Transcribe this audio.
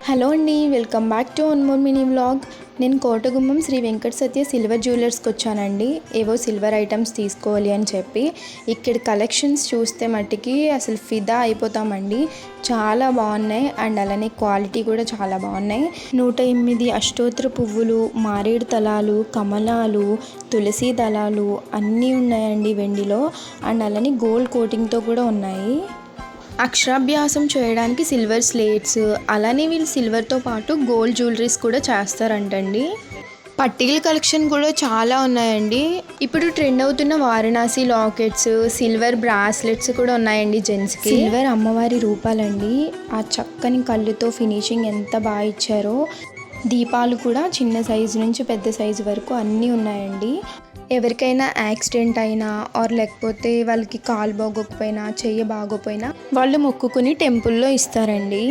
Hello అండి, welcome back to one more mini vlog. నేను Kotagummam Shri Venkata Satya silver జ్యువెలర్స్కి వచ్చానండి. ఏవో సిల్వర్ ఐటమ్స్ తీసుకోవాలి అని చెప్పి. ఇక్కడ కలెక్షన్స్ చూస్తే మట్టికి అసలు ఫిదా అయిపోతామండి. చాలా బాగున్నాయి అండ్ అలానే క్వాలిటీ కూడా చాలా బాగున్నాయి. 108 అష్టోత్తర పువ్వులు, మారేడు తలాలు, కమలాలు, తులసి దళాలు అన్నీ ఉన్నాయండి వెండిలో. అండ్ అలానే గోల్డ్ కోటింగ్తో కూడా ఉన్నాయి. అక్షరాభ్యాసం చేయడానికి సిల్వర్ స్లేట్స్, అలానే వీళ్ళు సిల్వర్తో పాటు గోల్డ్ జ్యువెలరీస్ కూడా చేస్తారంటండి. పట్టీల కలెక్షన్ కూడా చాలా ఉన్నాయండి. ఇప్పుడు ట్రెండ్ అవుతున్న వారణాసి లాకెట్స్, సిల్వర్ బ్రాస్లెట్స్ కూడా ఉన్నాయండి జెంట్స్కి. సిల్వర్ అమ్మవారి రూపాలండి. ఆ చక్కని కళ్ళుతో ఫినిషింగ్ ఎంత బాగా ఇచ్చారో. దీపాలు కూడా చిన్న సైజు నుంచి పెద్ద సైజు వరకు అన్నీ ఉన్నాయండి. ఎవరికైనా యాక్సిడెంట్ అయినా ఆర్ లేకపోతే వాళ్ళకి కాలు బాగోకపోయినా చెయ్యి బాగోపోయినా వాళ్ళు మొక్కుకుని టెంపుల్లో ఇస్తారండి.